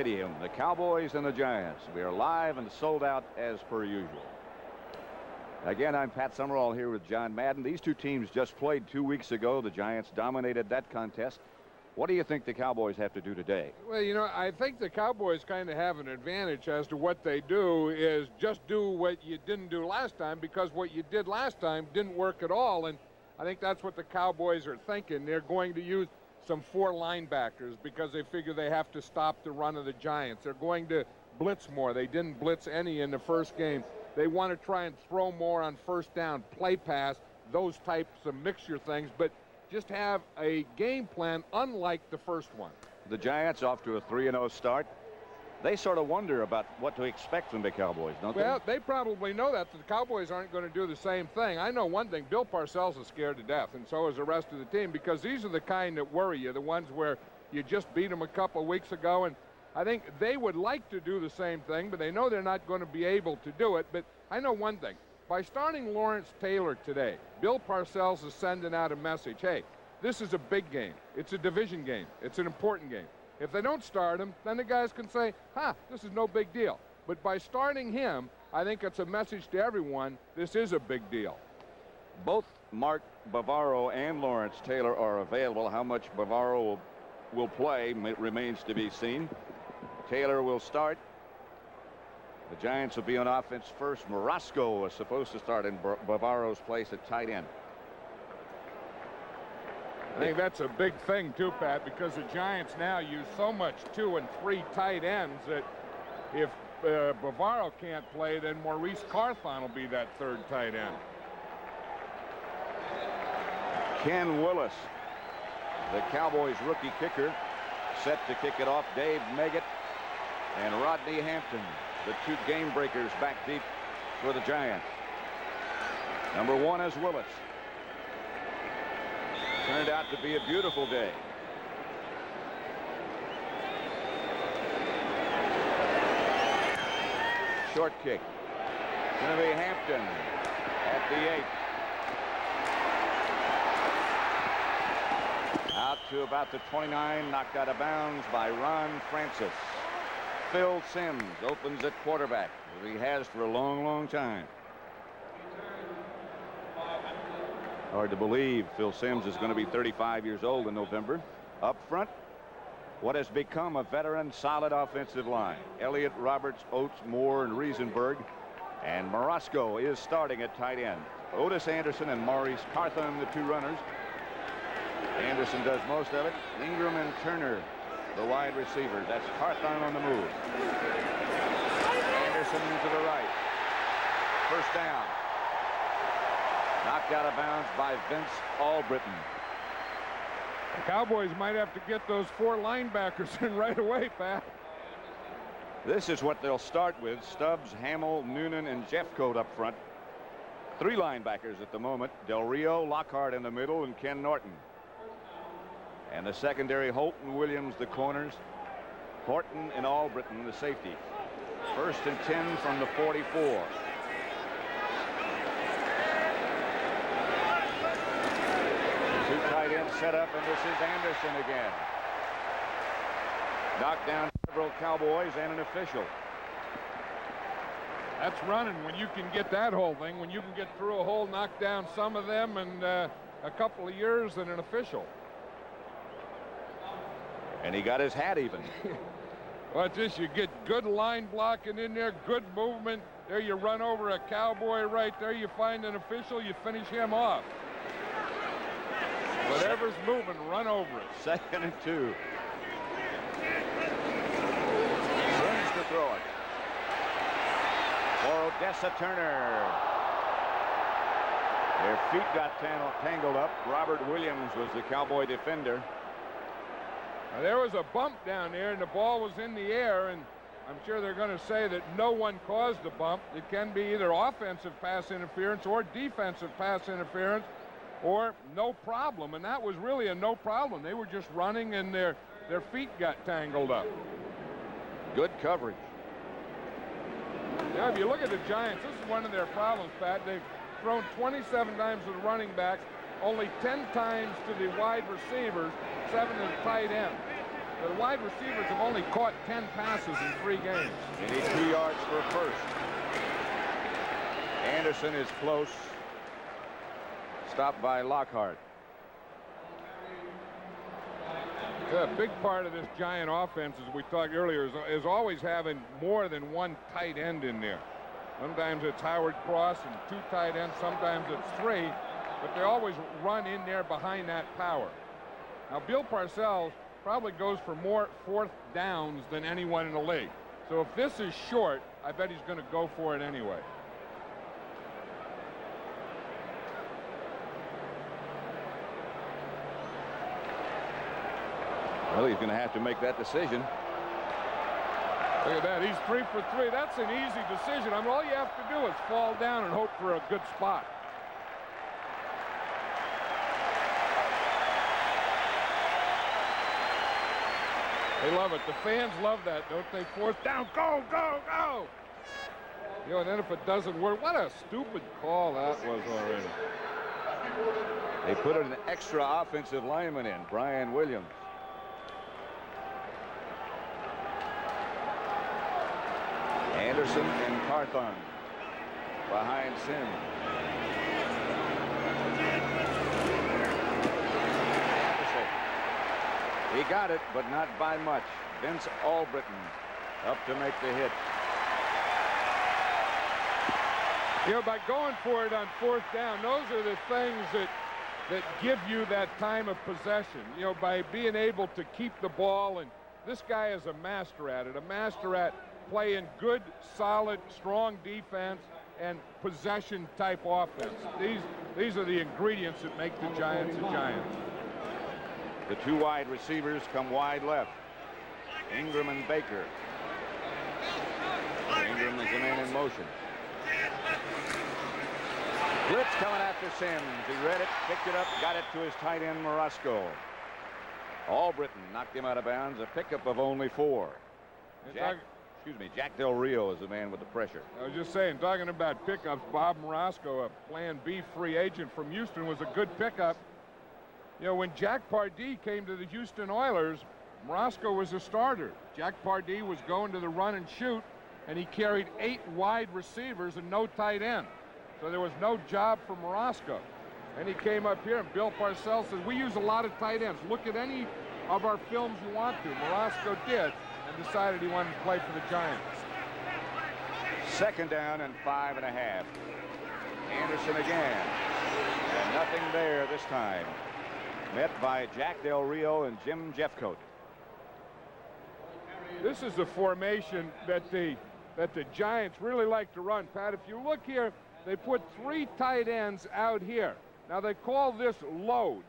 Stadium, the Cowboys and the Giants. We are live and sold out as per usual. Again, I'm Pat Summerall here with John Madden. These two teams just played 2 weeks ago. The Giants dominated that contest. What do you think the Cowboys have to do today? Well, you know, I think the Cowboys kind of have an advantage as to what they do is just do what you didn't do last time, because what you did last time didn't work at all. And I think that's what the Cowboys are thinking. They're going to use some 4 linebackers because they figure they have to stop the run of the Giants. They're going to blitz more. They didn't blitz any in the first game. They want to try and throw more on first down, play pass, those types of mixture things, but just have a game plan unlike the first one. The Giants off to a 3-0 start. They sort of wonder about what to expect from the Cowboys, don't they? Well, they probably know that the Cowboys aren't going to do the same thing. I know one thing, Bill Parcells is scared to death, and so is the rest of the team, because these are the kind that worry you, the ones where you just beat them a couple of weeks ago, and I think they would like to do the same thing, but they know they're not going to be able to do it. But I know one thing. By starting Lawrence Taylor today, Bill Parcells is sending out a message. Hey, this is a big game. It's a division game. It's an important game. If they don't start him, then the guys can say, this is no big deal. But by starting him, I think it's a message to everyone, this is a big deal. Both Mark Bavaro and Lawrence Taylor are available. How much Bavaro will play remains to be seen. Taylor will start. The Giants will be on offense first. Morosco is supposed to start in Bavaro's place at tight end. I think that's a big thing too, Pat, because the Giants now use so much 2 and 3 tight ends that if Bavaro can't play, then Maurice Carthon will be that 3rd tight end. Ken Willis, the Cowboys rookie kicker, set to kick it off. Dave Meggett and Rodney Hampton, the 2 game breakers back deep for the Giants. Number 1 is Willis. Turned out to be a beautiful day. Short kick. It's going to be Hampton at the 8. Out to about the 29, knocked out of bounds by Ron Francis. Phil Simms opens at quarterback, as he has for a long, long time. Hard to believe Phil Simms is going to be 35 years old in November. Up front, what has become a veteran solid offensive line. Elliott, Roberts, Oates, Moore, and Riesenberg. And Morosco is starting at tight end. Otis Anderson and Maurice Carthon, the 2 runners. Anderson does most of it. Ingram and Turner, the wide receivers. That's Carthon on the move. Anderson to the right. First down. Knocked out of bounds by Vince Albritton. The Cowboys might have to get those 4 linebackers in right away, Pat. This is what they'll start with. Stubbs, Hamill, Noonan, and Jeffcoat up front. 3 linebackers at the moment. Del Rio, Lockhart in the middle, and Ken Norton. And the secondary, Holton, Williams, the corners. Horton and Albritton, the safety. 1st and 10 from the 44. Tight end set up, and this is Anderson again. Knocked down several Cowboys and an official. That's running when you can get that whole thing, when you can get through a hole, knock down some of them, and a couple of years and an official. And he got his hat even. Watch this, you get good line blocking in there, good movement. There you run over a Cowboy right there, you find an official, you finish him off. Whatever's moving, run over it. 2nd and 2. Sims to throw it. For Odessa Turner. Their feet got tangled up. Robert Williams was the Cowboy defender. Now, there was a bump down there, and the ball was in the air, and I'm sure they're going to say that no one caused the bump. It can be either offensive pass interference or defensive pass interference, or no problem, and that was really a no problem. They were just running, and their feet got tangled up. Good coverage. Yeah, if you look at the Giants, this is one of their problems, Pat. They've thrown 27 times to the running backs, only 10 times to the wide receivers, 7 to the tight end. The wide receivers have only caught 10 passes in 3 games. They need 2 yards for a first. Anderson is close. Stopped by Lockhart. A big part of this Giant offense, as we talked earlier, is always having more than one tight end in there. Sometimes it's Howard Cross and 2 tight ends. Sometimes it's 3. But they always run in there behind that power. Now, Bill Parcells probably goes for more 4th downs than anyone in the league. So if this is short, I bet he's going to go for it anyway. Well, he's going to have to make that decision. Look at that. He's 3 for 3. That's an easy decision. I mean, all you have to do is fall down and hope for a good spot. They love it. The fans love that, don't they? 4th down. Go, go, go. You know, and then if it doesn't work, what a stupid call that was already. They put an extra offensive lineman in, Brian Williams. Anderson and Carthon behind Sims. He got it, but not by much. Vince Albritton up to make the hit. You know, by going for it on 4th down, those are the things that give you that time of possession. You know, by being able to keep the ball, and this guy is a master at it, a master at playing good, solid, strong defense and possession-type offense. These are the ingredients that make the Giants the Giants. The 2 wide receivers come wide left. Ingram and Baker. Ingram is the man in motion. Blitz coming after Sims. He read it, picked it up, got it to his tight end, Morosco. Albritton knocked him out of bounds, a pickup of only 4. Jack Del Rio is the man with the pressure. I was just saying, talking about pickups, Bob Morosco, a Plan B free agent from Houston, was a good pickup. You know, when Jack Pardee came to the Houston Oilers, Morosco was a starter. Jack Pardee was going to the run and shoot, and he carried 8 wide receivers and no tight end. So there was no job for Morosco. And he came up here, and Bill Parcells said, we use a lot of tight ends. Look at any of our films you want to. Morosco did, and decided he wanted to play for the Giants. 2nd down and 5.5. Anderson again. And nothing there this time. Met by Jack Del Rio and Jim Jeffcoat. This is a formation that the Giants really like to run, Pat. If you look here, they put 3 tight ends out here. Now they call this load.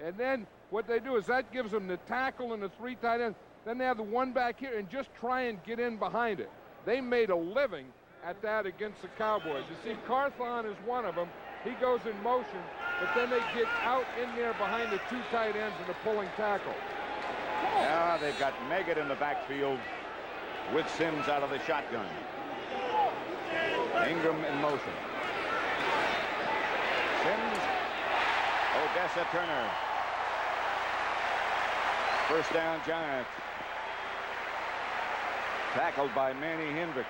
And then what they do is that gives them the tackle and the 3 tight ends. Then they have the 1 back here and just try and get in behind it. They made a living at that against the Cowboys. You see, Carthon is one of them. He goes in motion, but then they get out in there behind the 2 tight ends and the pulling tackle. Now they've got Meggett in the backfield with Sims out of the shotgun. Ingram in motion. Sims, Odessa Turner. 1st down Giants. Tackled by Manny Hendricks.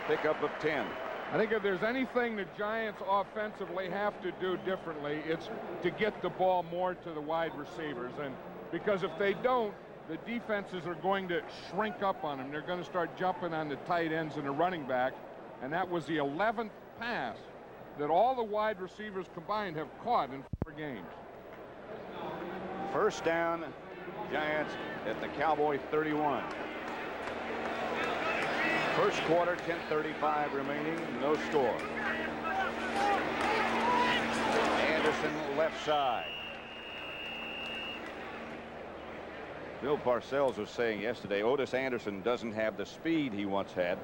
Pickup of 10. I think if there's anything the Giants offensively have to do differently, it's to get the ball more to the wide receivers. And because if they don't, the defenses are going to shrink up on them. They're going to start jumping on the tight ends and the running back. And that was the 11th pass that all the wide receivers combined have caught in 4 games. 1st down, Giants at the Cowboy 31. 1st quarter, 10:35 remaining, no score. Anderson left side. Bill Parcells was saying yesterday, Otis Anderson doesn't have the speed he once had,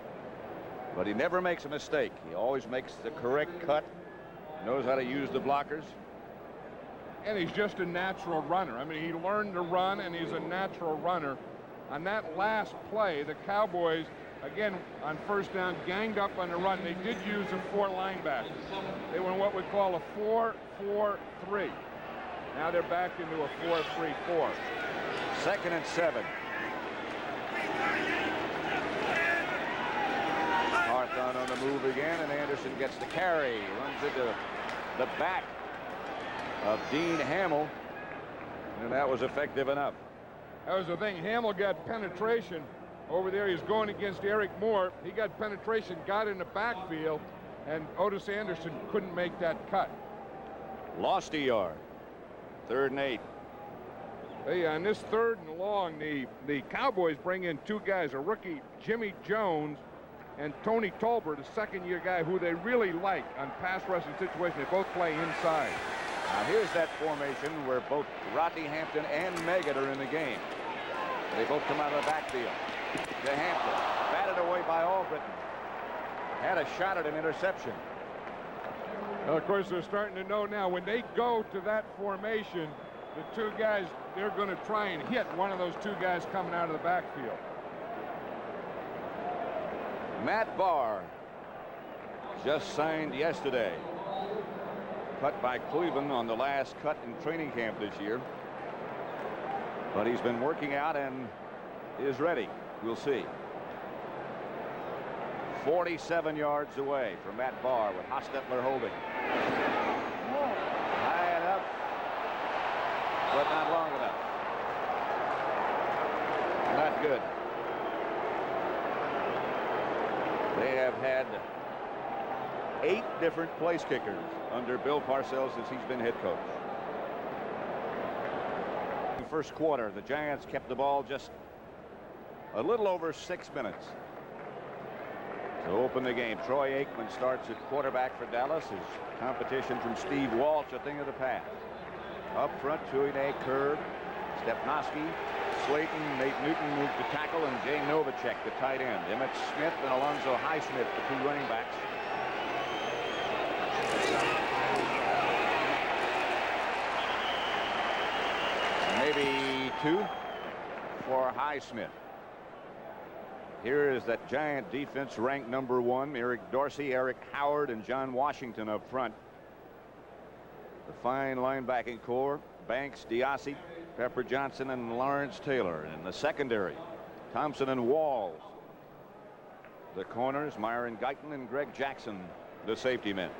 but he never makes a mistake. He always makes the correct cut, knows how to use the blockers. And he's just a natural runner. I mean, he learned to run, and he's a natural runner. On that last play, the Cowboys, again, on 1st down, ganged up on the run. They did use a 4 linebackers. They were what we call a 4-4-3. Now they're back into a 4-3-4. 2nd and 7. Hawthorne on the move again, and Anderson gets the carry. Runs into the back of Dean Hamill, and that was effective enough. That was the thing. Hamill got penetration over there. He's going against Eric Moore. He got penetration, got in the backfield, and Otis Anderson couldn't make that cut. Lost a yard. 3rd and 8. Hey, on this 3rd and long, the Cowboys bring in 2 guys, a rookie, Jimmy Jones, and Tony Tolbert, a 2nd-year guy who they really like on pass rushing situations. They both play inside. Now here's that formation where both Rodney Hampton and Meggett are in the game. They both come out of the backfield. To Hampton, batted away by Albritton. Had a shot at an interception. Well, of course, they're starting to know now when they go to that formation, the 2 guys, they're going to try and hit one of those 2 guys coming out of the backfield. Matt Barr just signed yesterday. Cut by Cleveland on the last cut in training camp this year. But he's been working out and is ready. We'll see. 47 yards away from Matt Barr with Hostetler holding. High enough, but not long enough. Not good. They have had 8 different place kickers under Bill Parcells since he's been head coach. In the first quarter, the Giants kept the ball just a little over 6 minutes. To open the game, Troy Aikman starts at quarterback for Dallas. His competition from Steve Walsh, a thing of the past. Up front, Tuine curve. Stepnoski, Slayton, Nate Newton moved to tackle, and Jay Novacek, the tight end. Emmett Smith and Alonzo Highsmith, the 2 running backs. Maybe 2 for Highsmith. Here is that Giant defense ranked number 1. Eric Dorsey, Eric Howard, and John Washington up front. The fine linebacking core, Banks, Diassi, Pepper Johnson, and Lawrence Taylor. In the secondary, Thompson and Walls. The corners, Myron Guyton and Greg Jackson, the safety men.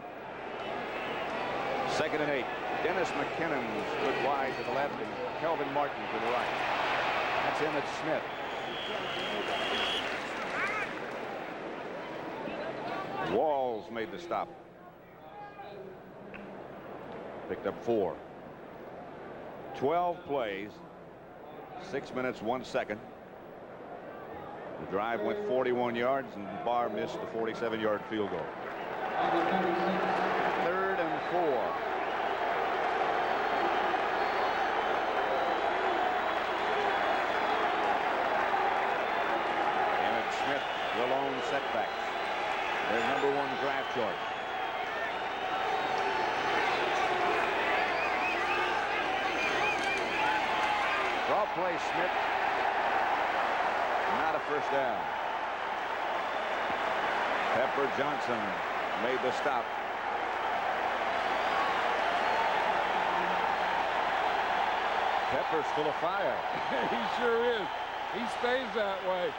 2nd and 8. Dennis McKinnon stood wide to the left and Kelvin Martin to the right. That's Emmett Smith. Walls made the stop. Picked up 4. 12 plays, 6 minutes, 1 second. The drive went 41 yards, and Barr missed a 47-yard field goal. 3rd and 4. Emmett Smith, the lone setback. Their number 1 draft choice. Draw play, Smith. Not a first down. Pepper Johnson made the stop. Pepper's full of fire. He sure is. He stays that way.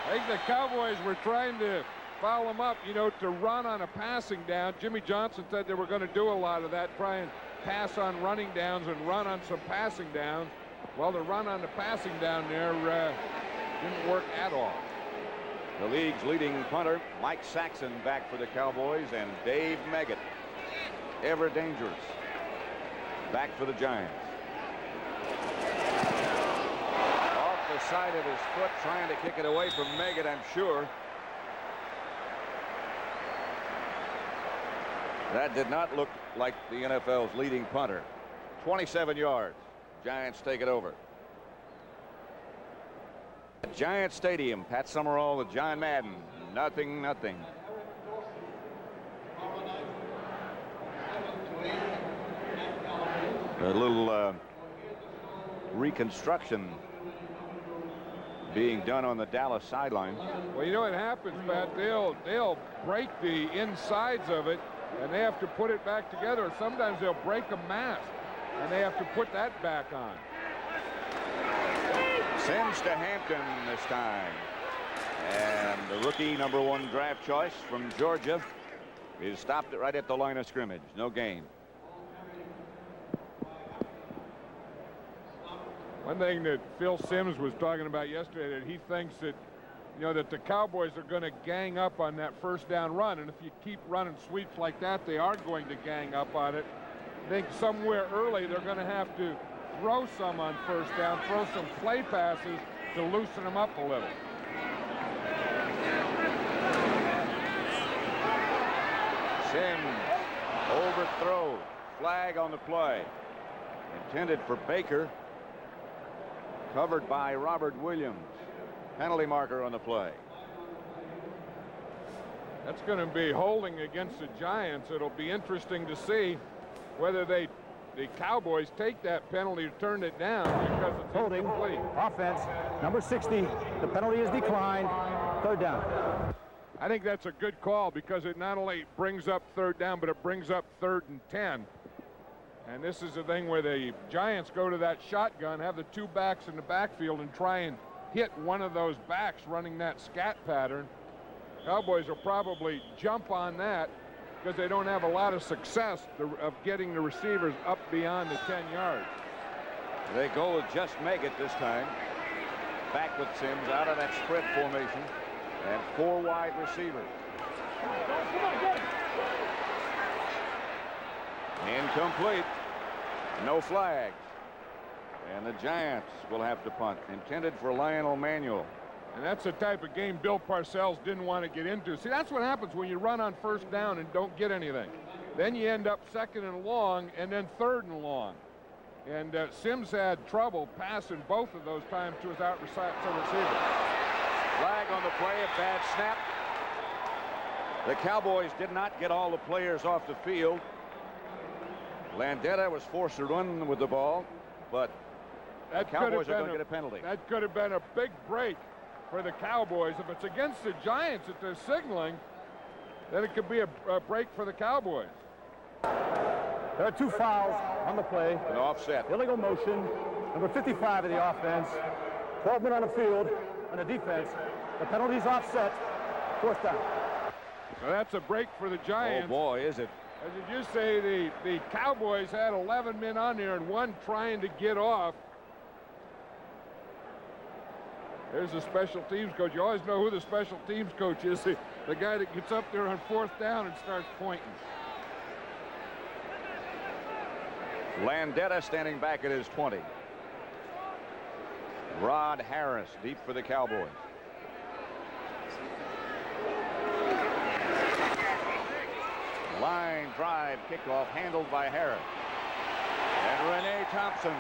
I think the Cowboys were trying to foul him up, you know, to run on a passing down. Jimmy Johnson said they were going to do a lot of that, try and pass on running downs and run on some passing downs. Well, the run on the passing down there didn't work at all. The league's leading punter, Mike Saxon, back for the Cowboys, and Dave Meggett, ever dangerous, back for the Giants. Off the side of his foot, trying to kick it away from Meggett, I'm sure. That did not look like the NFL's leading punter. 27 yards. Giants take it over. At Giant Stadium, Pat Summerall with John Madden. 0-0. A little reconstruction being done on the Dallas sideline. Well, you know what happens, Pat? They'll break the insides of it, and they have to put it back together. Sometimes they'll break a mast, and they have to put that back on. Sims to Hampton this time. And the rookie #1 draft choice from Georgia is stopped right at the line of scrimmage. No gain. One thing that Phil Simms was talking about yesterday, that he thinks that, that the Cowboys are going to gang up on that first down run. And if you keep running sweeps like that, they are going to gang up on it. I think somewhere early they're going to have to throw some on first down, throw some play passes to loosen them up a little. Sims overthrow. Flag on the play. Intended for Baker. Covered by Robert Williams. Penalty marker on the play. That's going to be holding against the Giants. It'll be interesting to see whether the Cowboys take that penalty or turn it down, because it's holding. Incomplete. Offense, number 60. The penalty is declined. Third down. I think that's a good call, because it not only brings up third down, but it brings up 3rd and 10. And this is the thing where the Giants go to that shotgun, have the 2 backs in the backfield, and try and hit one of those backs running that scat pattern. Cowboys will probably jump on that, because they don't have a lot of success of getting the receivers up beyond the 10 yards. They go with just make it this time. Back with Sims out of that spread formation. And 4 wide receivers. Incomplete. No flags. And the Giants will have to punt. Intended for Lionel Manuel. And that's the type of game Bill Parcells didn't want to get into. See, that's what happens when you run on first down and don't get anything. Then you end up 2nd and long, and then 3rd and long. And Sims had trouble passing both of those times to his outside receiver. Flag on the play, a bad snap. The Cowboys did not get all the players off the field. Landeta was forced to run with the ball, but the Cowboys are going to get a penalty. That could have been a big break for the Cowboys. If it's against the Giants that they're signaling, then it could be a break for the Cowboys. There are 2 fouls on the play. An offset. Illegal motion. Number 55 of the offense. 12 men on the field. On the defense. The penalty's offset. 4th down. So that's a break for the Giants. Oh boy, is it. As you just say, the Cowboys had 11 men on there and 1 trying to get off. There's the special teams coach. You always know who the special teams coach is. The guy that gets up there on 4th down and starts pointing. Landeta standing back at his 20. Rod Harris deep for the Cowboys. Line drive kickoff handled by Harris. And Renee Thompson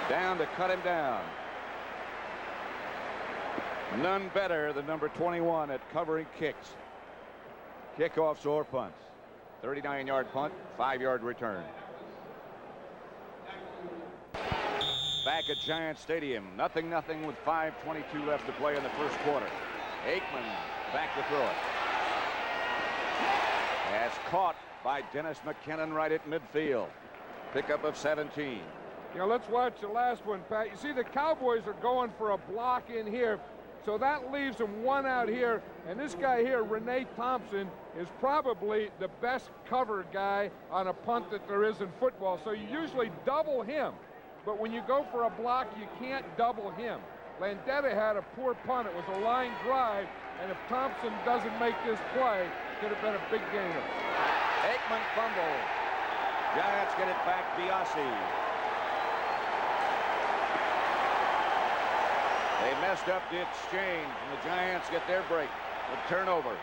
down to cut him down. None better than number 21 at covering kicks. Kickoffs or punts. 39-yard punt, 5-yard return. Back at Giant Stadium, 0-0 with 5:22 left to play in the first quarter. Aikman back to throw it. That's caught by Dennis McKinnon right at midfield. Pickup of 17. Let's watch the last one, Pat. You see, the Cowboys are going for a block in here, so that leaves them 1 out here. And this guy here, Renee Thompson, is probably the best cover guy on a punt that there is in football. So you usually double him. But when you go for a block, you can't double him. Landeta had a poor punt. It was a line drive. And if Thompson doesn't make this play, it could have been a big gainer. Aikman fumble. Giants get it back. Biasi. They messed up the exchange, and the Giants get their break. The turnover.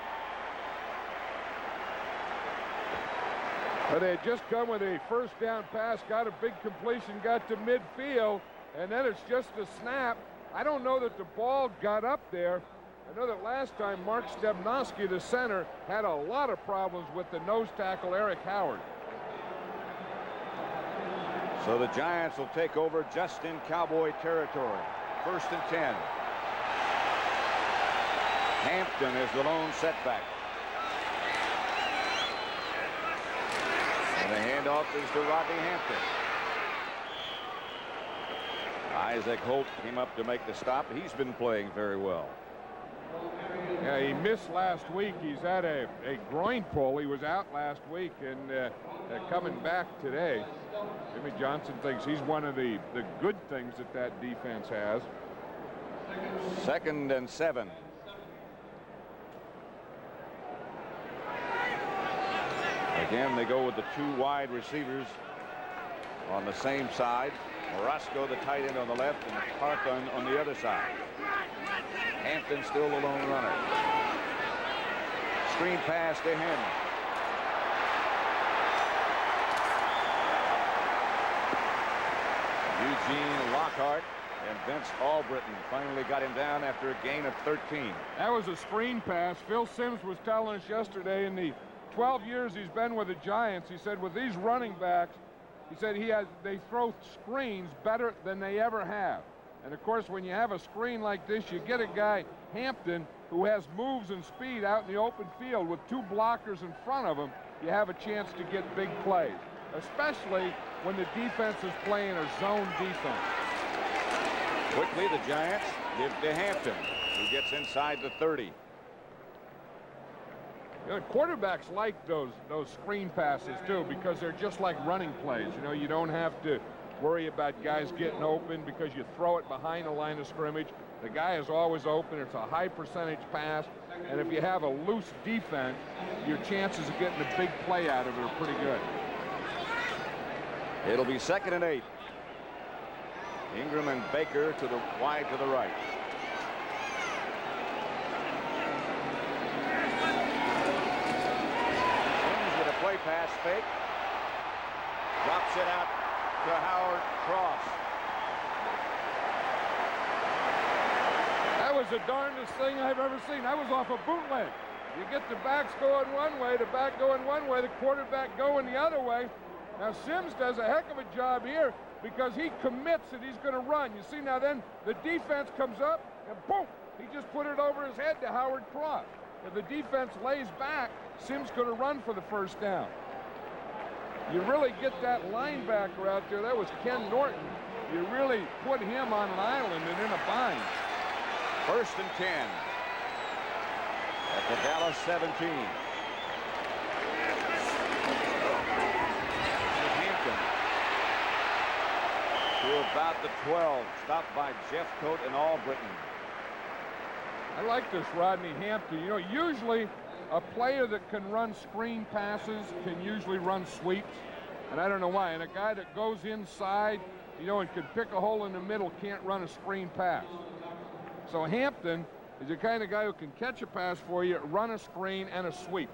But they had just come with a first down pass, got a big completion, got to midfield, and then it's just a snap. I don't know that the ball got up there. I know that last time Mark Stebnowski, the center, had a lot of problems with the nose tackle Eric Howard. So the Giants will take over just in Cowboy territory. 1st and 10. Hampton is the lone setback. And the handoff is to Rodney Hampton. Isaac Holt came up to make the stop. He's been playing very well. Yeah, he missed last week. He's had a groin pull. He was out last week and coming back today. Jimmy Johnson thinks he's one of the good things that defense has. 2nd and 7. Again, they go with the 2 wide receivers on the same side. Orozco, the tight end, on the left, and Carthon on the other side. Hampton still the lone runner. Screen pass to him. Eugene Lockhart and Vince Albritton finally got him down after a gain of 13. That was a screen pass. Phil Simms was telling us yesterday, in the 12 years he's been with the Giants, he said with these running backs, he said they throw screens better than they ever have. And of course, when you have a screen like this, you get a guy, Hampton, who has moves and speed out in the open field with 2 blockers in front of him. You have a chance to get big plays, especially when the defense is playing a zone defense. Quickly, the Giants give to Hampton, who gets inside the 30. You know, quarterbacks like those screen passes too, because they're just like running plays. You know, you don't have to worry about guys getting open because you throw it behind the line of scrimmage. The guy is always open. It's a high percentage pass, and if you have a loose defense, your chances of getting a big play out of it are pretty good. It'll be 2nd and 8. Ingram and Baker to the wide to the right. Play pass fake. Drops it out to Howard Cross. That was the darndest thing I've ever seen. That was off a bootleg. You get the backs going one way, the back going one way, the quarterback going the other way. Now Simms does a heck of a job here because he commits that he's going to run. You see, now then the defense comes up and boom, he just put it over his head to Howard Cross. If the defense lays back, Simms going to run for the first down. You really get that linebacker out there. That was Ken Norton. You really put him on an island and in a bind. 1st and 10 at the Dallas 17. Hampton to about the 12, stopped by Jeff Coat and Albritton. I like this Rodney Hampton. You know, usually a player that can run screen passes can usually run sweeps, and I don't know why. And a guy that goes inside, you know, and can pick a hole in the middle can't run a screen pass. So Hampton is the kind of guy who can catch a pass for you, run a screen, and a sweep.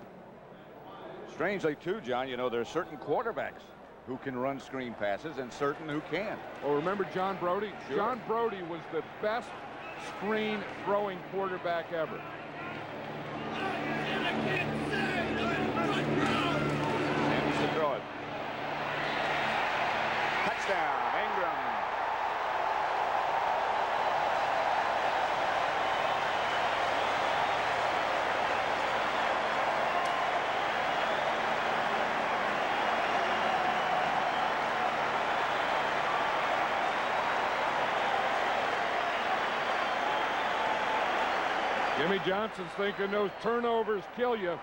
Strangely, too, John, you know, there are certain quarterbacks who can run screen passes and certain who can't. Oh, remember John Brody? Sure. John Brody was the best screen throwing quarterback ever. Simms to throw it. Touchdown, Ingram. Jimmy Johnson's thinking those turnovers kill you.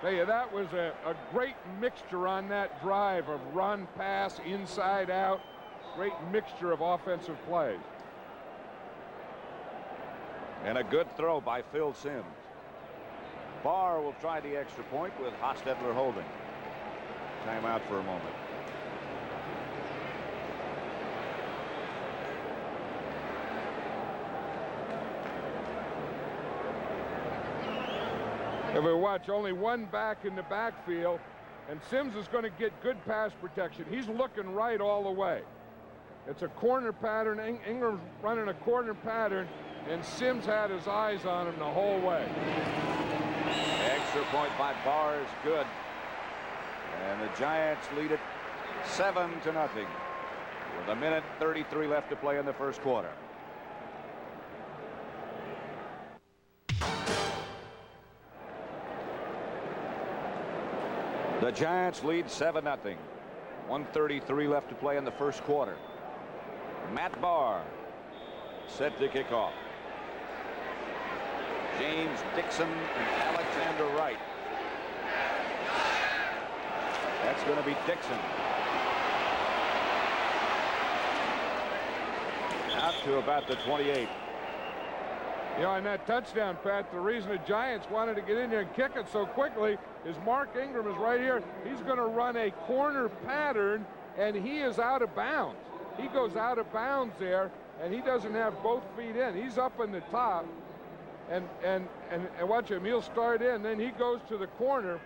Tell you, that was a great mixture on that drive of run, pass, inside out. Great mixture of offensive plays. And a good throw by Phil Simms. Barr will try the extra point with Hostetler holding. Timeout for a moment. If we watch, only one back in the backfield, and Simms is going to get good pass protection. He's looking right all the way. It's a corner pattern. Ingram's running a corner pattern, and Simms had his eyes on him the whole way. Extra point by Barr is good. And the Giants lead it 7-0 with 1:33 left to play in the first quarter. The Giants lead 7-0. 1:33 left to play in the first quarter. Matt Barr set to kick off. James Dixon and Alexander Wright. That's going to be Dixon. Out to about the 28. You know, on that touchdown, Pat, the reason the Giants wanted to get in there and kick it so quickly is Mark Ingram is right here. He's going to run a corner pattern, and he is out of bounds. He goes out of bounds there, and he doesn't have both feet in. He's up in the top, and watch him. He'll start in, then he goes to the corner.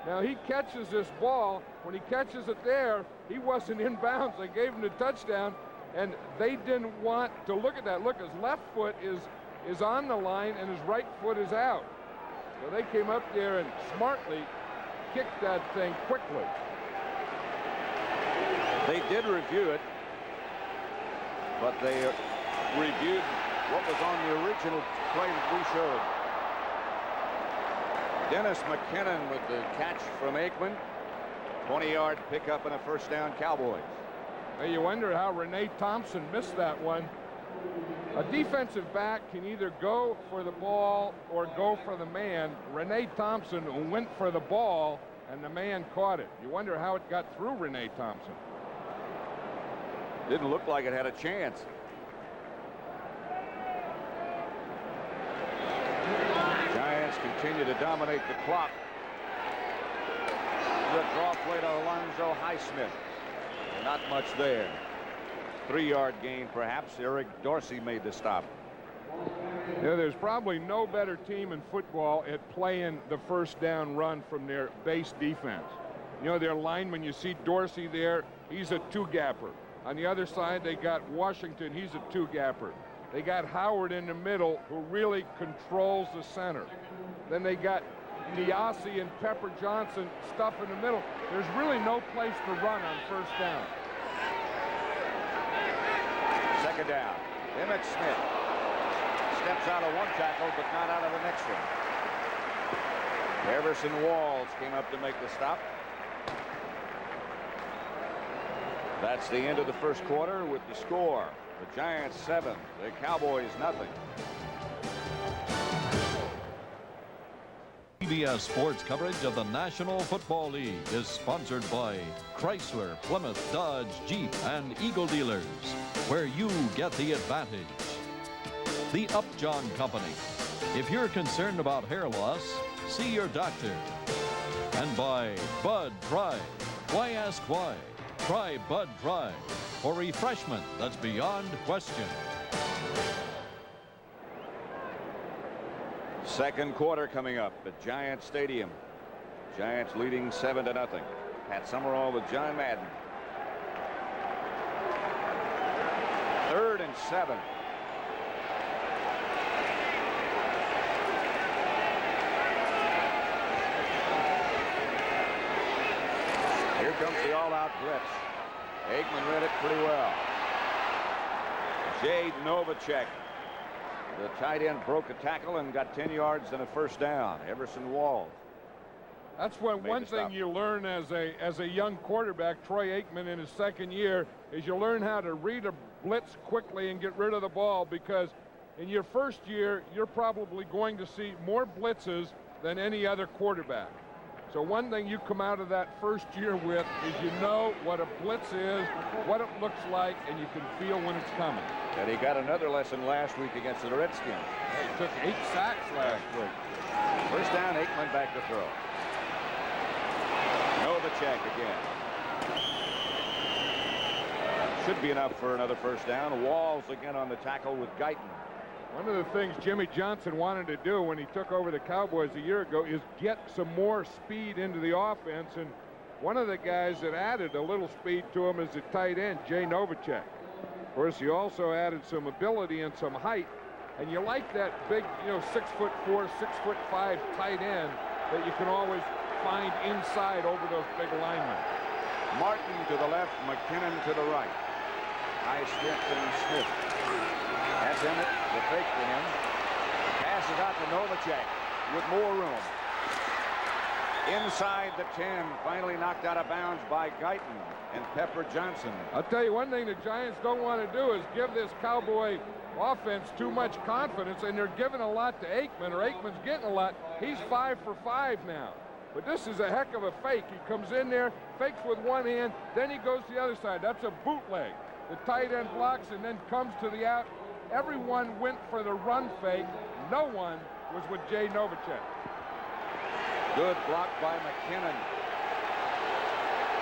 Now he catches this ball. When he catches it there, he wasn't in bounds. They gave him the touchdown, and they didn't want to look at that. Look, his left foot is on the line and his right foot is out. So they came up there and smartly kicked that thing quickly. They did review it, but they reviewed what was on the original play that we showed. Dennis McKinnon with the catch from Aikman. 20-yard pickup and a first down, Cowboys. Now you wonder how Renee Thompson missed that one. A defensive back can either go for the ball or go for the man. Renee Thompson went for the ball, and the man caught it. You wonder how it got through Renee Thompson. Didn't look like it had a chance. Giants continue to dominate the clock. The draw play to Alonzo Highsmith. Not much there. 3-yard gain, perhaps. Eric Dorsey made the stop. Yeah, there's probably no better team in football at playing the first down run from their base defense. You know, their lineman, you see Dorsey there, he's a two-gapper. On the other side, they got Washington, he's a two-gapper. They got Howard in the middle, who really controls the center. Then they got Diassi and Pepper Johnson stuff in the middle. There's really no place to run on first down. Second down. Emmitt Smith steps out of one tackle, but not out of the next one. Everson Walls came up to make the stop. That's the end of the first quarter with the score. The Giants 7, the Cowboys nothing. CBS Sports coverage of the National Football League is sponsored by Chrysler, Plymouth, Dodge, Jeep, and Eagle Dealers, where you get the advantage. The Upjohn Company. If you're concerned about hair loss, see your doctor. And by Bud Dry. Why ask why? Try Bud Dry for refreshment that's beyond question. Second quarter coming up at Giants Stadium. Giants leading 7-0. Pat Summerall with John Madden. 3rd and 7. Here comes the all-out blitz. Aikman read it pretty well. Jay Novacek, the tight end, broke a tackle and got 10 yards and a first down. Everson Walls. That's one thing you learn as a young quarterback, Troy Aikman, in his second year, is you learn how to read a blitz quickly and get rid of the ball, because in your first year, you're probably going to see more blitzes than any other quarterback. So one thing you come out of that first year with is you know what a blitz is, what it looks like, and you can feel when it's coming. And he got another lesson last week against the Redskins. He took 8 sacks last week. First down, Aikman back to throw. Novacek again. Should be enough for another first down. Walls again on the tackle with Guyton. One of the things Jimmy Johnson wanted to do when he took over the Cowboys a year ago is get some more speed into the offense, and one of the guys that added a little speed to him is the tight end, Jay Novacek. Of course, he also added some ability and some height, and you like that big, 6'4", 6'5" tight end that you can always find inside over those big linemen. Martin to the left, McKinnon to the right. Highsmith and Smith. That's Emmitt, the fake to him. Passes out to Novacek with more room. Inside the 10, finally knocked out of bounds by Guyton and Pepper Johnson. I'll tell you one thing the Giants don't want to do is give this Cowboy offense too much confidence, and they're giving a lot to Aikman, or Aikman's getting a lot. He's 5 for 5 now. But this is a heck of a fake. He comes in there, fakes with one hand, then he goes to the other side. That's a bootleg. The tight end blocks and then comes to the out. Everyone went for the run fake. No one was with Jay Novacek. Good block by McKinnon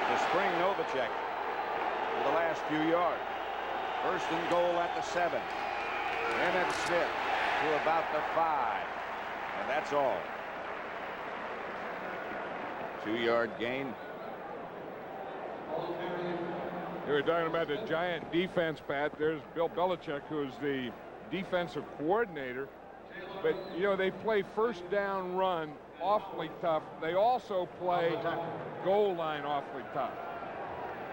to spring Novacek for the last few yards. First and goal at the 7. Emmett Smith to about the 5. And that's all. 2-yard gain. You were talking about the Giant defense, Pat. There's Bill Belichick, who's the defensive coordinator. But, you know, they play first down run awfully tough. They also play goal line awfully tough.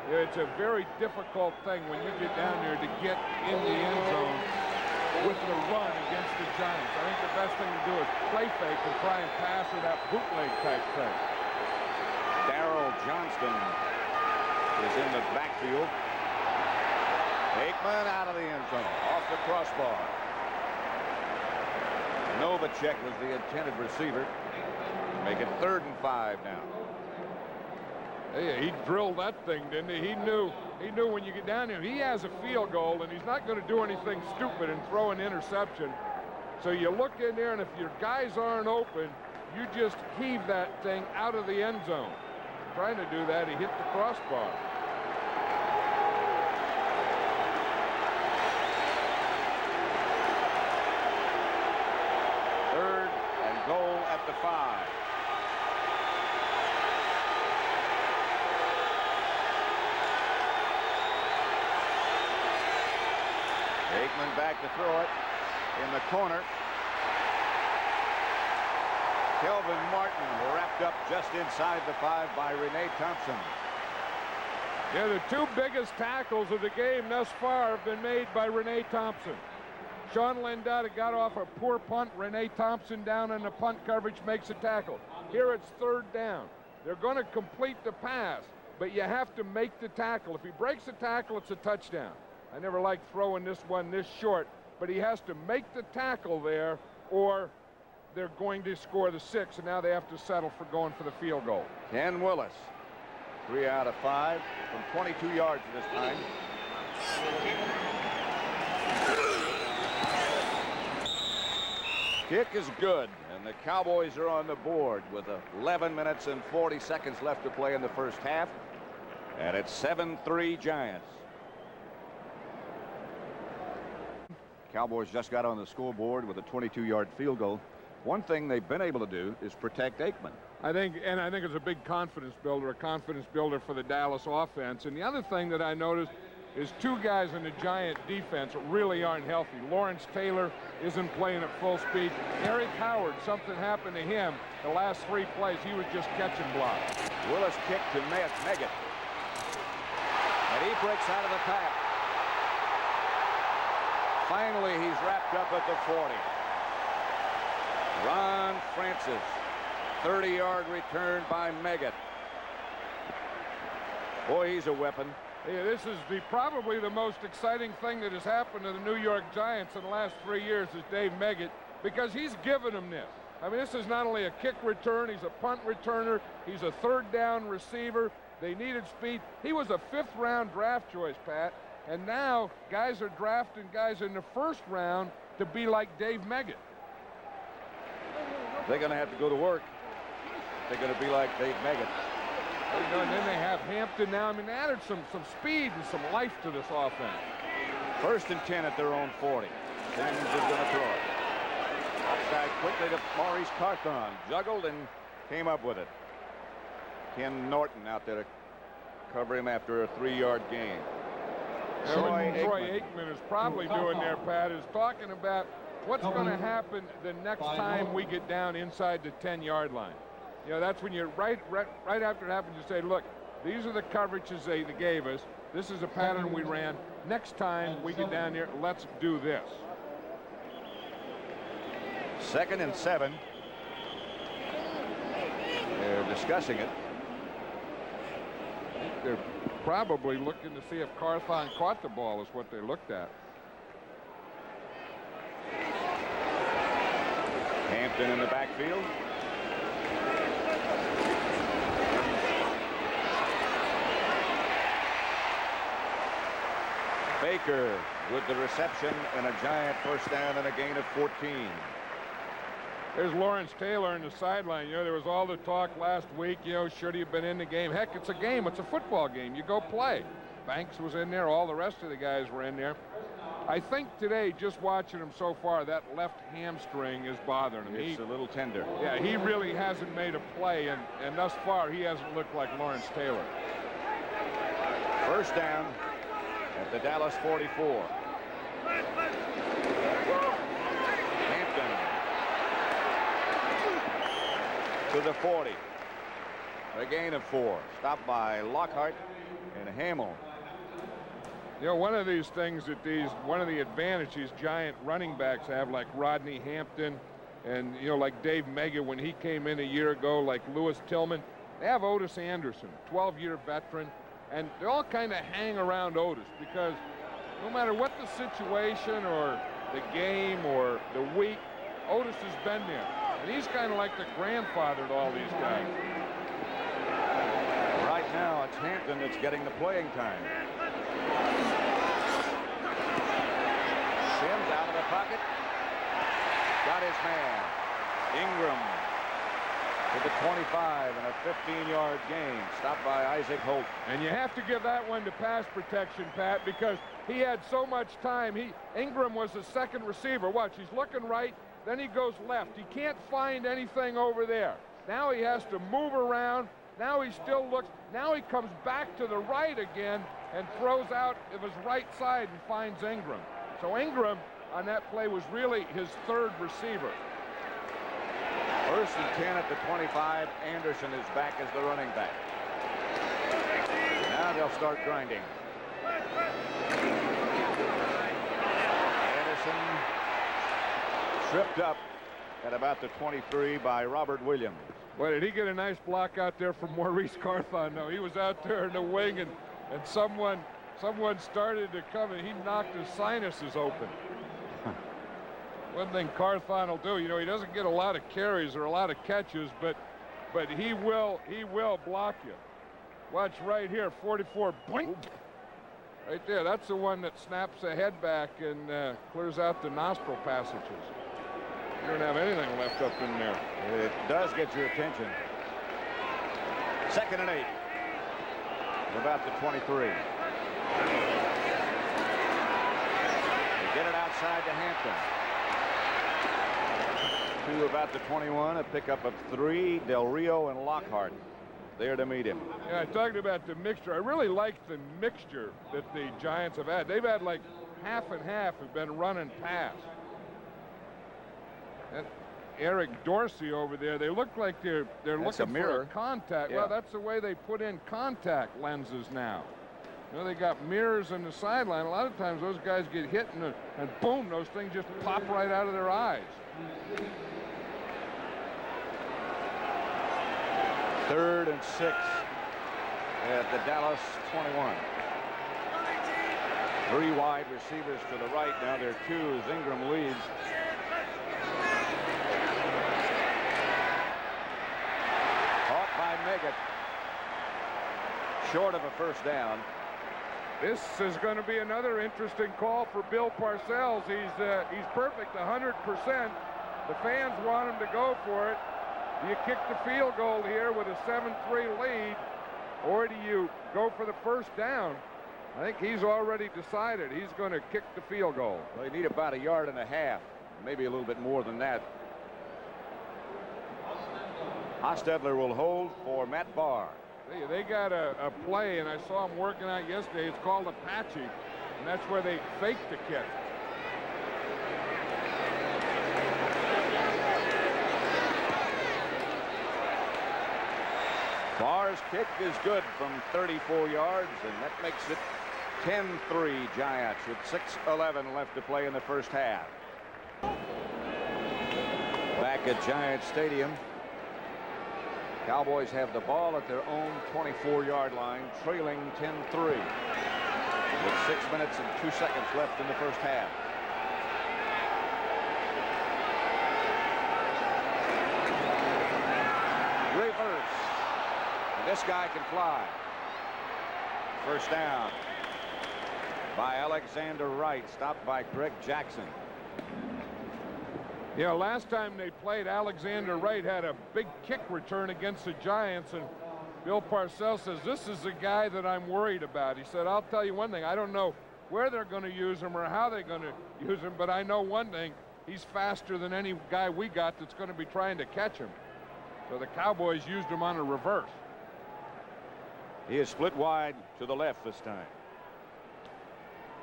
It's a very difficult thing when you get down there to get in the end zone with the run against the Giants. I think the best thing to do is play fake and try and pass or that bootleg type thing. Darrell Johnston is in the backfield. Aikman out of the end zone, off the crossbar. Novacek was the intended receiver. Make it 3rd and 5 now. Hey, he drilled that thing, didn't he? He knew when you get down there, he has a field goal, and he's not going to do anything stupid and throw an interception. So you look in there, and if your guys aren't open, you just heave that thing out of the end zone. Trying to do that, he hit the crossbar. Third and goal at the 5. Aikman back to throw it in the corner. Kelvin Martin wrapped up just inside the 5 by Renee Thompson. Yeah, the 2 biggest tackles of the game thus far have been made by Renee Thompson. Sean Lindata got off a poor punt. Renee Thompson down in the punt coverage makes a tackle. Here it's 3rd down. They're going to complete the pass, but you have to make the tackle. If he breaks the tackle, it's a touchdown. I never liked throwing this one this short, but he has to make the tackle there, or they're going to score the 6, and now they have to settle for going for the field goal. Ken Willis, 3 out of 5 from 22 yards this time. Kick is good, and the Cowboys are on the board with 11 minutes and 40 seconds left to play in the first half, and it's 7-3 Giants. Cowboys just got on the scoreboard with a 22-yard field goal. One thing they've been able to do is protect Aikman. I think it's a big confidence builder for the Dallas offense. And the other thing that I noticed is 2 guys in the Giant defense really aren't healthy. Lawrence Taylor isn't playing at full speed. Eric Howard, something happened to him the last 3 plays. He was just catching blocks. Willis kick to Meggett. And he breaks out of the pack. Finally, he's wrapped up at the 40. Ron Francis, 30-yard return by Meggett. Boy, he's a weapon. Yeah, this is probably the most exciting thing that has happened to the New York Giants in the last 3 years is Dave Meggett, because he's given them this. I mean, this is not only a kick return, he's a punt returner, he's a 3rd down receiver. They needed speed. He was a 5th-round draft choice, Pat, and now guys are drafting guys in the 1st round to be like Dave Meggett. They're going to have to go to work. They're going to be like Dave Meggett. And then they have Hampton now. I mean, they added some speed and some life to this offense. 1st and 10 at their own 40. Simmons is going to throw it. Outside quickly to Maurice Carthon. Juggled and came up with it. Ken Norton out there to cover him after a 3-yard gain. Troy Aikman is probably doing there, Pat, is talking about what's going to happen the next time we get down inside the 10-yard line. You know, that's when you're right after it happens, you say, look, these are the coverages they gave us. This is a pattern we ran. Next time we get down here, let's do this. 2nd and 7. They're discussing it. I think they're probably looking to see if Carthon caught the ball is what they looked at. Hampton in the backfield. Baker with the reception and a giant first down and a gain of 14. There's Lawrence Taylor in the sideline. You know, there was all the talk last week, you know, should he have been in the game? Heck, it's a game. It's a football game. You go play. Banks was in there. All the rest of the guys were in there. I think today, just watching him so far, that left hamstring is bothering him. It's a little tender. Yeah, he really hasn't made a play, and thus far, he hasn't looked like Lawrence Taylor. First down at the Dallas 44. Hampton to the 40. A gain of 4. Stopped by Lockhart and Hamill. You know, one of these things that one of the advantages giant running backs have, like Rodney Hampton and, you know, like Dave Mega when he came in a year ago, like Lewis Tillman, they have Otis Anderson, 12-year veteran, and they all kind of hang around Otis because no matter what the situation or the game or the week, Otis has been there. And he's kind of like the grandfather to all these guys. Right now, it's Hampton that's getting the playing time. Sims out of the pocket. Got his man. Ingram to the 25 and a 15-yard gain. Stopped by Isaac Holt. And you have to give that one to pass protection, Pat, because he had so much time. Ingram was the second receiver. Watch, he's looking right, then he goes left. He can't find anything over there. Now he has to move around. Now he still looks. Now he comes back to the right again and throws out of his right side and finds Ingram. So Ingram on that play was really his third receiver. First and 10 at the 25. Anderson is back as the running back. Now they'll start grinding. Anderson tripped up at about the 23 by Robert Williams. Well, did he get a nice block out there from Maurice Carthon? No, he was out there in the wing, and someone started to come, and he knocked his sinuses open. One thing Carthon will do, you know, he doesn't get a lot of carries or a lot of catches, but he will block you. Watch right here, 44, boink. Right there, that's the one that snaps the head back and clears out the nostril passages. You don't have anything left up in there. It does get your attention. 2nd and 8. About the 23. They get it outside to Hampton. To about the 21, a pickup of 3. Del Rio and Lockhart there to meet him. Yeah, I talked about the mixture. I really like the mixture that the Giants have had. They've had like half and half have been running pass. And Eric Dorsey over there, they look like they're looking for a contact. Yeah. Well, that's the way they put in contact lenses now. You know, they got mirrors on the sideline. A lot of times those guys get hit and boom, those things just pop right out of their eyes. 3rd and 6 at the Dallas 21. 3 wide receivers to the right. Now there are 2 as Ingram leads. Caught by Meggett. Short of a first down. This is going to be another interesting call for Bill Parcells. He's perfect, 100%. The fans want him to go for it. Do you kick the field goal here with a 7-3 lead, or do you go for the first down? I think he's already decided he's going to kick the field goal. Well, they need about 1.5 yards, maybe a little bit more than that. Hostetler will hold for Matt Barr. They got a play, and I saw him working out yesterday. It's called Apache, and that's where they fake the kick. Barr's kick is good from 34 yards, and that makes it 10-3 Giants with 6:11 left to play in the first half. Back at Giant Stadium, Cowboys have the ball at their own 24-yard line, trailing 10-3 with 6 minutes and 2 seconds left in the first half. Reverse. And this guy can fly. First down by Alexander Wright, stopped by Greg Jackson. Yeah, last time they played, Alexander Wright had a big kick return against the Giants, and Bill Parcells says, this is the guy that I'm worried about. He said, I'll tell you one thing, I don't know where they're going to use him or how they're going to use him, but I know one thing, he's faster than any guy we got that's going to be trying to catch him. So the Cowboys used him on a reverse. He is split wide to the left this time.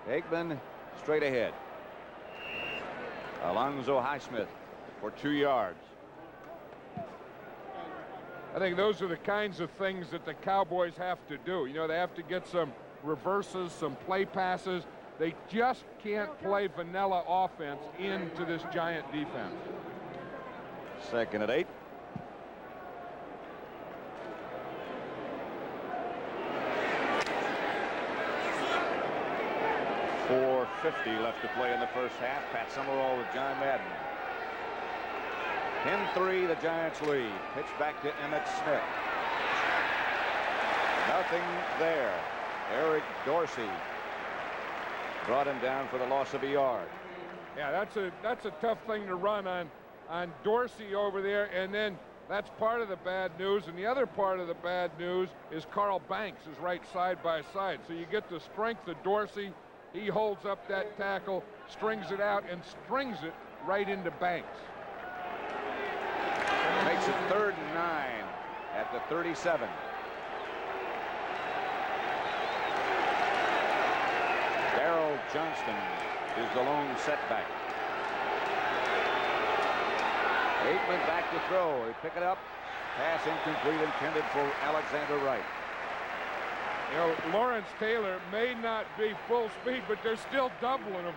Aikman straight ahead. Alonzo Highsmith for 2 yards. I think those are the kinds of things that the Cowboys have to do. You know, they have to get some reverses, some play passes. They just can't play vanilla offense into this Giant defense. 2nd and 8. .450 left to play in the first half. Pat Summerall with John Madden. 10-3, the Giants lead. Pitch back to Emmett Smith. Nothing there. Eric Dorsey brought him down for the loss of a yard. Yeah, that's a tough thing to run on Dorsey over there, and then that's part of the bad news. And the other part of the bad news is Carl Banks is right side by side. So you get the strength of Dorsey. He holds up that tackle, strings it out, and strings it right into Banks. Makes it 3rd and 9 at the 37. Darrell Johnston is the lone setback. Aikman back to throw. He pick it up. Pass incomplete, intended for Alexander Wright. You know, Lawrence Taylor may not be full speed, but they're still doubling him.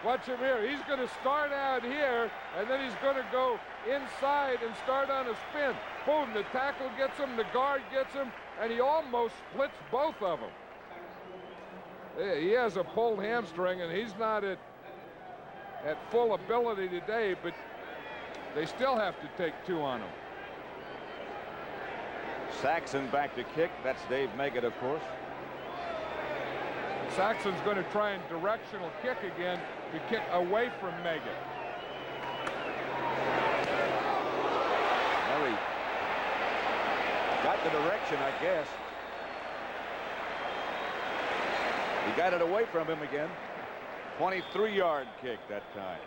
Watch him here. He's going to start out here, and then he's going to go inside and start on a spin. Boom, the tackle gets him, the guard gets him, and he almost splits both of them. He has a pulled hamstring, and he's not at full ability today, but they still have to take 2 on him. Saxon back to kick. That's Dave Meggett, of course. Saxon's going to try and directional kick again to kick away from Meggett. Well, he got the direction, I guess. He got it away from him again. 23-yard kick that time.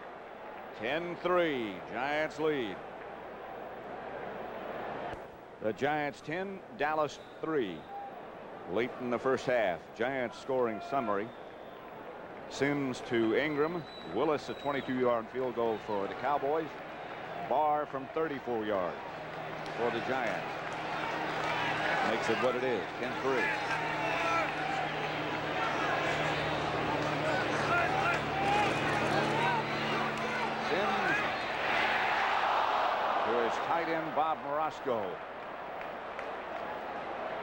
10-3, Giants lead. The Giants 10, Dallas 3. Late in the first half. Giants scoring summary. Sims to Ingram. Willis a 22-yard field goal for the Cowboys. Barr from 34 yards for the Giants. Makes it what it is, 10-3. Sims to his tight end Bob Morosco.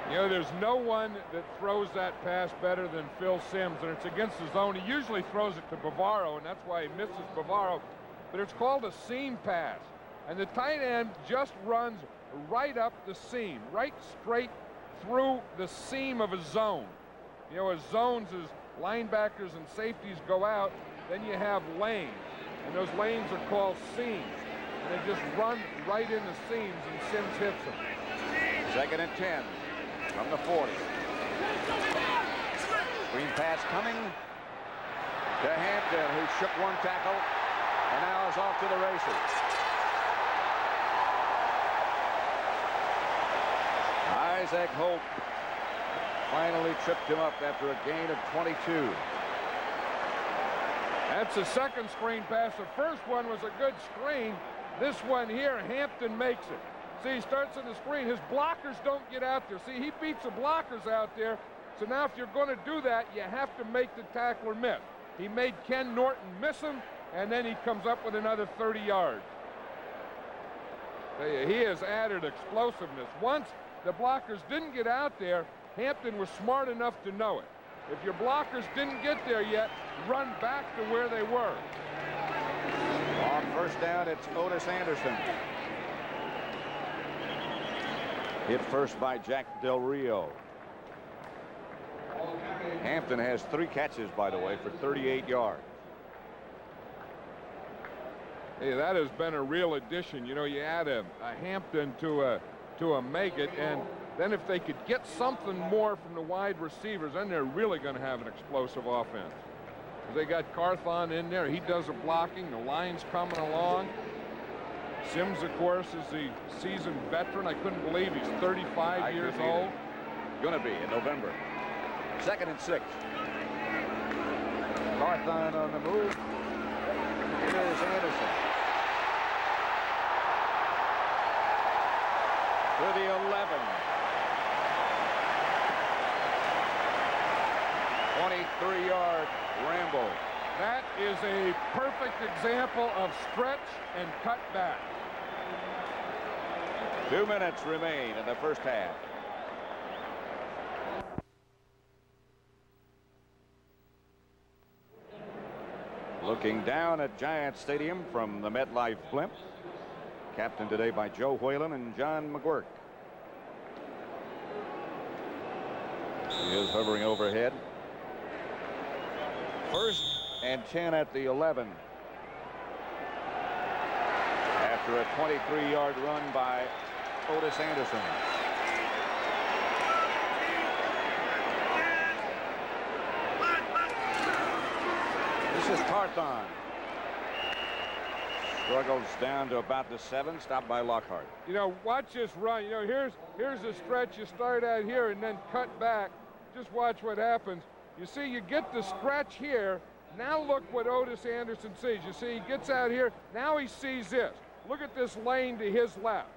You know, there's no one that throws that pass better than Phil Simms, and it's against the zone. He usually throws it to Bavaro, and that's why he misses Bavaro. But it's called a seam pass, and the tight end just runs right up the seam, right straight through the seam of a zone. You know, as zones as linebackers and safeties go out, then you have lanes, and those lanes are called seams. And they just run right in the seams, and Simms hits them. 2nd and 10 from the 40. Screen pass coming to Hampton, who shook one tackle and now is off to the races. Isaac Holt finally tripped him up after a gain of 22. That's the second screen pass. The first one was a good screen. This one here, Hampton makes it. See, he starts in the screen. His blockers don't get out there. See, he beats the blockers out there. So now if you're going to do that, you have to make the tackler miss. He made Ken Norton miss him, and then he comes up with another 30 yards. He has added explosiveness. Once the blockers didn't get out there, Hampton was smart enough to know it. If your blockers didn't get there yet, run back to where they were. On first down, it's Otis Anderson. Hit first by Jack Del Rio. Hampton has 3 catches, by the way, for 38 yards. Hey, that has been a real addition. You know, you add a Hampton to a Maggott, and then if they could get something more from the wide receivers, then they're really going to have an explosive offense. They got Carthon in there. He does the blocking. The line's coming along. Sims, of course, is the seasoned veteran. I couldn't believe he's 35 years old. Going to be in November. 2nd and 6. Carthon on the move. Here's Anderson. To the 11. 23-yard ramble. That is a perfect example of stretch and cut back. 2 minutes remain in the first half. Looking down at Giant Stadium from the MetLife blimp. Captained today by Joe Whalen and John McGuirk. He is hovering overhead. 1st and 10 at the 11. After a 23-yard run by Otis Anderson. This is Carthon. Struggles down to about the 7, stopped by Lockhart. You know, watch this run. You know, here's a stretch you start out here and then cut back. Just watch what happens. You see, you get the stretch here. Now look what Otis Anderson sees. You see, he gets out here. Now he sees this. Look at this lane to his left.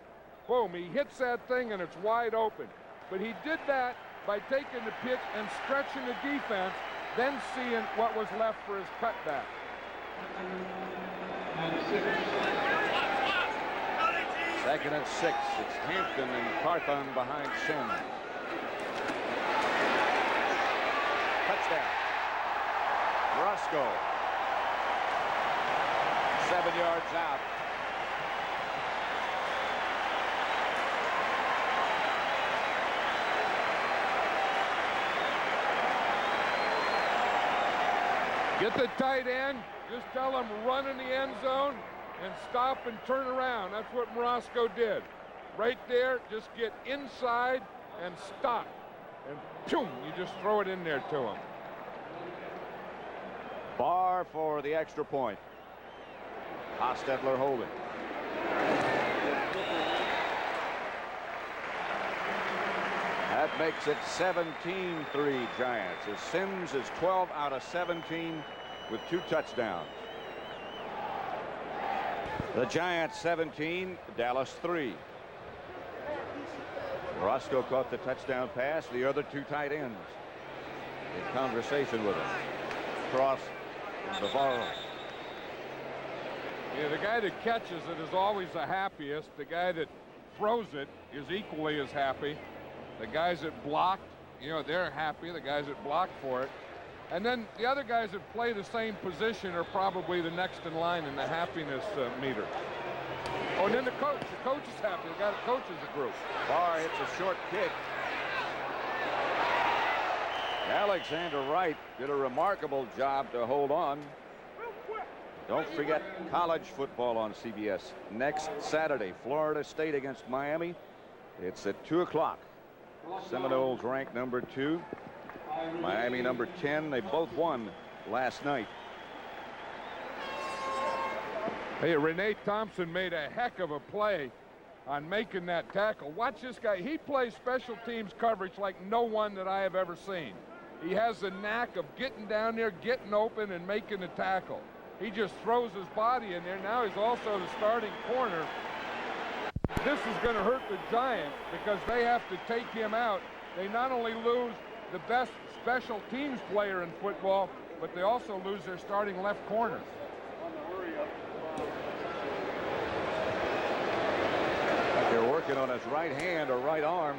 Boom, he hits that thing and it's wide open. But he did that by taking the pitch and stretching the defense, then seeing what was left for his cutback. 2nd and 6. It's Hampton and Carthon behind Sims. Touchdown. Roscoe. 7 yards out. Get the tight end. Just tell him run in the end zone and stop and turn around. That's what Morosco did. Right there, just get inside and stop. And boom, you just throw it in there to him. Barr for the extra point. Hostetler holding. That makes it 17-3 Giants, as Sims is 12 out of 17 with 2 touchdowns. The Giants 17, Dallas 3. Roscoe caught the touchdown pass. The other 2 tight ends in conversation with him. Cross and Navarro. Yeah, the guy that catches it is always the happiest. The guy that throws it is equally as happy. The guys that blocked, you know, they're happy. The guys that blocked for it. And then the other guys that play the same position are probably the next in line in the happiness meter. Oh, and then the coach is happy. The guy that coaches the group. Barr hits a short kick. Alexander Wright did a remarkable job to hold on. Don't forget college football on CBS next Saturday. Florida State against Miami. It's at 2 o'clock. Seminoles ranked number 2. Miami number 10. They both won last night. Hey, Renee Thompson made a heck of a play on making that tackle. Watch this guy. He plays special teams coverage like no one that I have ever seen. He has the knack of getting down there, getting open, and making the tackle. He just throws his body in there. Now he's also the starting corner. This is going to hurt the Giants because they have to take him out. They not only lose the best special teams player in football, but they also lose their starting left corner. been on his right hand or right arm.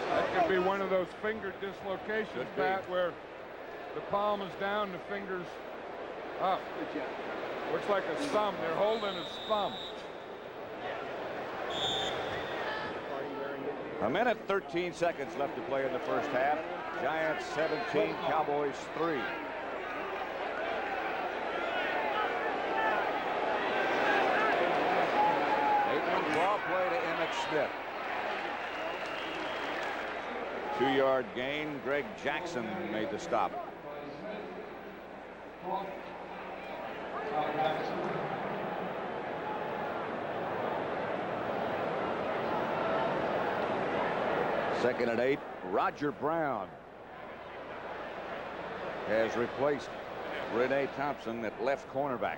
That could be one of those finger dislocations, Pat, where the palm is down, the fingers up. Looks like a thumb. They're holding his thumb. A minute 13 seconds left to play in the first half. Giants 17, Cowboys 3. 8-1 draw play to Emmitt Smith. 2-yard gain. Greg Jackson made the stop. Second and 8. Roger Brown has replaced Renee Thompson at left cornerback.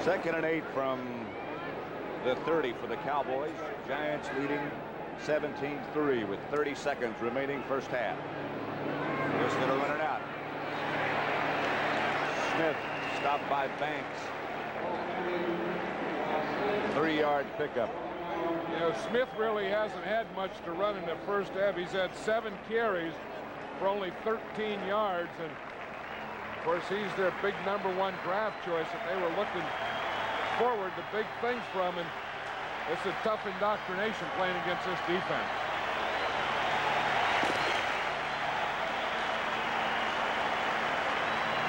Second and 8 from the 30 for the Cowboys. Giants leading 17-3 with 30 seconds remaining first half. Just going to run it out. Smith stopped by Banks. 3-yard pickup. You know, Smith really hasn't had much to run in the first half. He's had 7 carries for only 13 yards. And, of course, he's their big #1 draft choice that they were looking forward to big things from. And it's a tough indoctrination playing against this defense.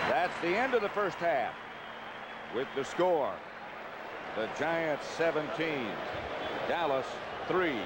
That's the end of the first half. With the score, the Giants 17, Dallas 3.